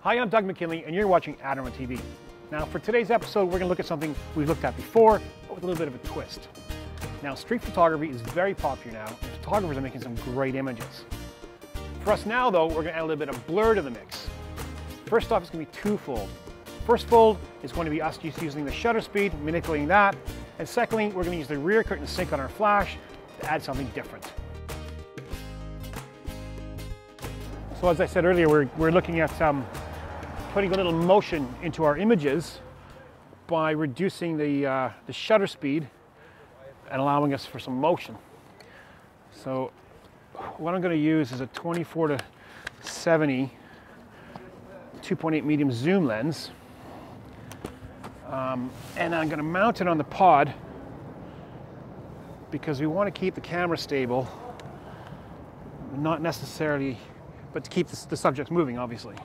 Hi, I'm Doug McKinlay, and you're watching Adorama TV. Now, for today's episode, we're going to look at something we've looked at before, but with a little bit of a twist. Now, street photography is very popular now, and photographers are making some great images. For us now, though, we're going to add a little bit of blur to the mix. First off, it's going to be twofold. First fold is going to be us just using the shutter speed, manipulating that, and secondly, we're going to use the rear curtain sync on our flash to add something different. So as I said earlier, we're looking at putting a little motion into our images by reducing the shutter speed and allowing us for some motion. So what I'm going to use is a 24 to 70 2.8 medium zoom lens, and I'm going to mount it on the pod because we want to keep the camera stable, not necessarily, but to keep the subjects moving, obviously.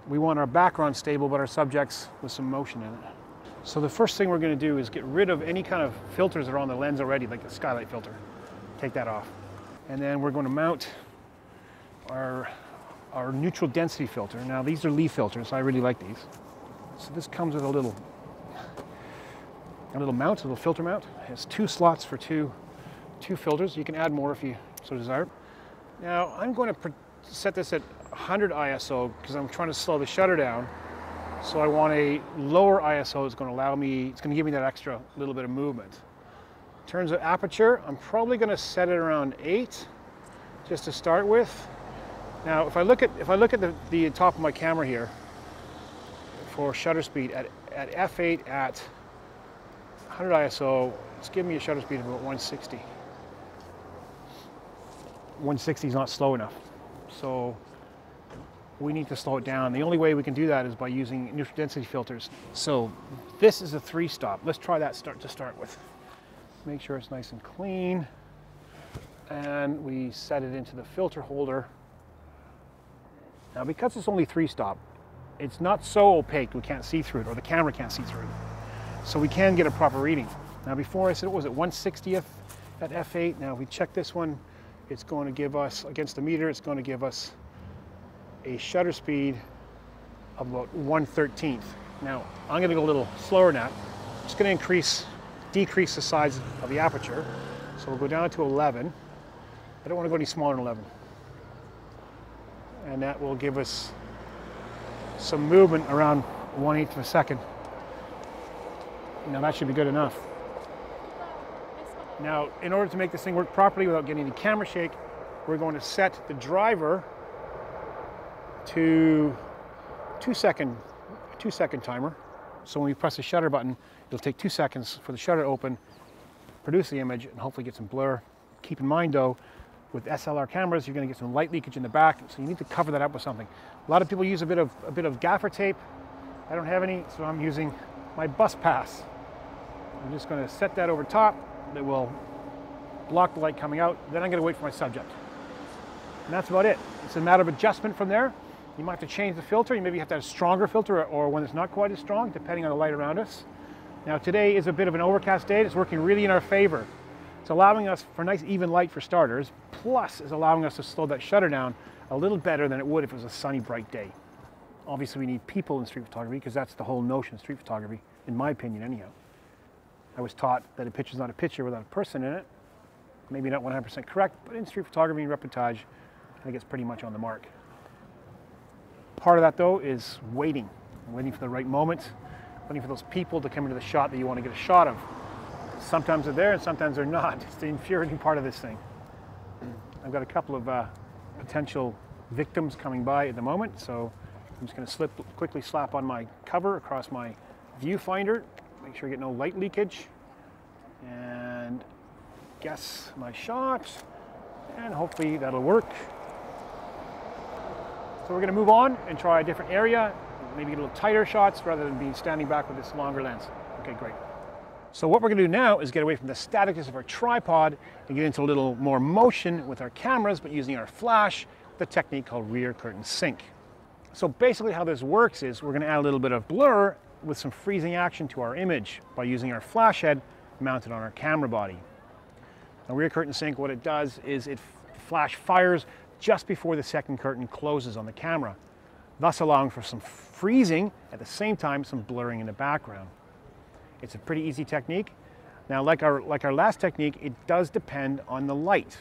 We want our background stable, but our subjects with some motion in it. So the first thing we're going to do is get rid of any kind of filters that are on the lens already, like the skylight filter. Take that off. And then we're going to mount our neutral density filter. Now these are leaf filters, I really like these. So this comes with a little mount, a little filter mount. It has two slots for two filters. You can add more if you so desire. Now I'm going to set this at 100 ISO because I'm trying to slow the shutter down. So I want a lower ISO. It's going to give me that extra little bit of movement. In terms of aperture, I'm probably going to set it around 8 just to start with. Now if I look at the top of my camera here for shutter speed at f8 at 100 ISO, it's giving me a shutter speed of about 160. 160 is not slow enough. So we need to slow it down. The only way we can do that is by using neutral density filters. So this is a 3-stop. Let's try that to start with. Make sure it's nice and clean. And we set it into the filter holder. Now because it's only 3-stop, it's not so opaque we can't see through it, or the camera can't see through it. So we can get a proper reading. Now before I said, what was it, 1/60th at f8. Now if we check this one, it's going to give us, against the meter, it's going to give us a shutter speed of about 1/13th. Now I'm going to go a little slower now. I'm just going to decrease the size of the aperture. So we'll go down to 11. I don't want to go any smaller than 11. And that will give us some movement around 1/8 of a second. Now that should be good enough. Now, in order to make this thing work properly without getting any camera shake, we're going to set the driver to 2-second timer. So when we press the shutter button, it'll take 2 seconds for the shutter to open, produce the image, and hopefully get some blur. Keep in mind though, with SLR cameras, you're going to get some light leakage in the back, so you need to cover that up with something. A lot of people use a bit of gaffer tape. I don't have any, so I'm using my bus pass. I'm just going to set that over top. That will block the light coming out. Then I'm going to wait for my subject. And that's about it. It's a matter of adjustment from there. You might have to change the filter. You maybe have to have a stronger filter or one that's not quite as strong, depending on the light around us. Now today is a bit of an overcast day. It's working really in our favor. It's allowing us for nice even light for starters, plus is allowing us to slow that shutter down a little better than it would if it was a sunny, bright day. Obviously we need people in street photography because that's the whole notion of street photography, in my opinion anyhow. I was taught that a picture's not a picture without a person in it. Maybe not 100% correct, but in street photography and reportage, I think it's pretty much on the mark. Part of that though is waiting for the right moment, waiting for those people to come into the shot that you want to get a shot of. Sometimes they're there and sometimes they're not. It's the infuriating part of this thing. I've got a couple of potential victims coming by at the moment, so I'm just going to quickly slap on my cover across my viewfinder. Make sure I get no light leakage, and guess my shots, and hopefully that'll work. So we're going to move on and try a different area, maybe get a little tighter shots rather than being standing back with this longer lens. Okay, great. So what we're going to do now is get away from the staticness of our tripod and get into a little more motion with our cameras, but using our flash with a technique called rear curtain sync. So basically how this works is we're going to add a little bit of blur with some freezing action to our image by using our flash head mounted on our camera body. Now rear curtain sync, what it does is flash fires just before the second curtain closes on the camera. thus allowing for some freezing, at the same time some blurring in the background. It's a pretty easy technique. Now, like our last technique, it does depend on the light.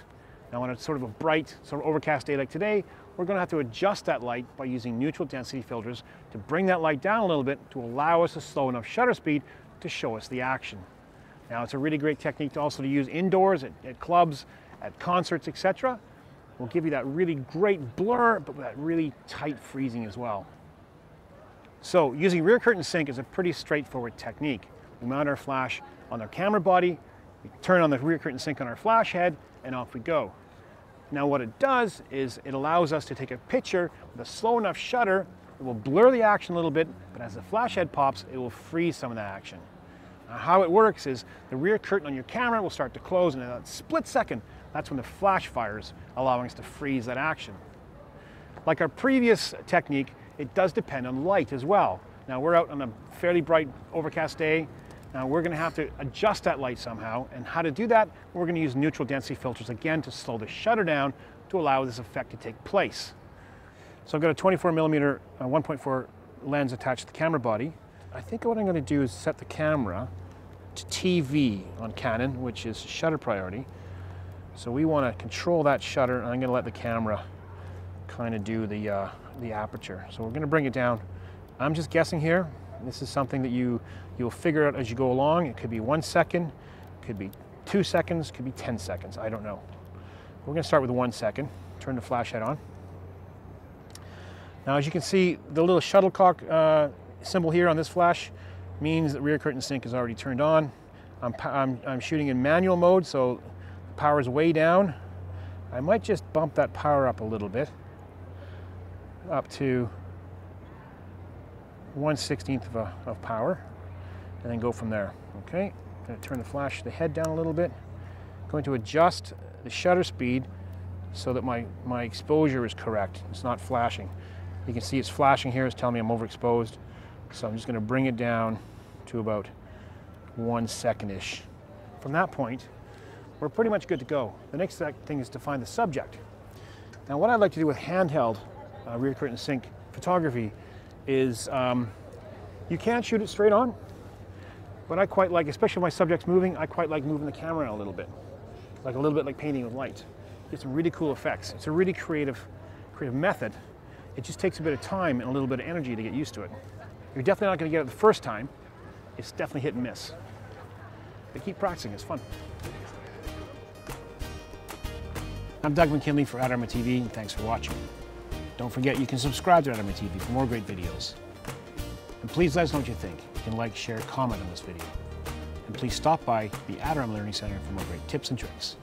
Now, on a sort of a bright, sort of overcast day like today, we're going to have to adjust that light by using neutral density filters to bring that light down a little bit to allow us a slow enough shutter speed to show us the action. Now, it's a really great technique to also use indoors, at clubs, at concerts, etc. Will give you that really great blur, but with that really tight freezing as well. So, using rear curtain sync is a pretty straightforward technique. We mount our flash on our camera body, we turn on the rear curtain sync on our flash head, and off we go. Now what it does is it allows us to take a picture with a slow enough shutter. It will blur the action a little bit, but as the flash head pops, it will freeze some of that action. Now how it works is the rear curtain on your camera will start to close, and in that split second, that's when the flash fires, allowing us to freeze that action. Like our previous technique, it does depend on light as well. Now we're out on a fairly bright overcast day. Now we're going to have to adjust that light somehow, and how to do that, we're going to use neutral density filters again to slow the shutter down to allow this effect to take place. So I've got a 24mm 1.4 lens attached to the camera body. I think what I'm going to do is set the camera to TV on Canon, which is shutter priority. So we want to control that shutter, and I'm going to let the camera kind of do the aperture. So we're going to bring it down. I'm just guessing here. This is something that you'll figure out as you go along. It could be 1 second, could be 2 seconds, could be 10 seconds. I don't know. We're going to start with 1 second. Turn the flash head on. Now, as you can see, the little shuttlecock symbol here on this flash means that rear curtain sync is already turned on. I'm shooting in manual mode, so the power is way down. I might just bump that power up a little bit, up to 1/16 of power, and then go from there. Okay, going to turn the head down a little bit. Going to adjust the shutter speed so that my exposure is correct. It's not flashing. You can see it's flashing here. It's telling me I'm overexposed. So I'm just going to bring it down to about 1 second-ish. From that point, we're pretty much good to go. The next thing is to find the subject. Now, what I'd like to do with handheld rear curtain sync photography is you can shoot it straight on, but I quite like, especially if my subject's moving, I quite like moving the camera a little bit like painting with light. Get some really cool effects. It's a really creative method. It just takes a bit of time and a little bit of energy to get used to it. You're definitely not going to get it the first time. It's definitely hit and miss. But keep practicing, it's fun. I'm Doug McKinlay for Adorama TV, and thanks for watching. Don't forget you can subscribe to Adorama TV for more great videos. And please let us know what you think. You can like, share, comment on this video. And please stop by the Adorama Learning Center for more great tips and tricks.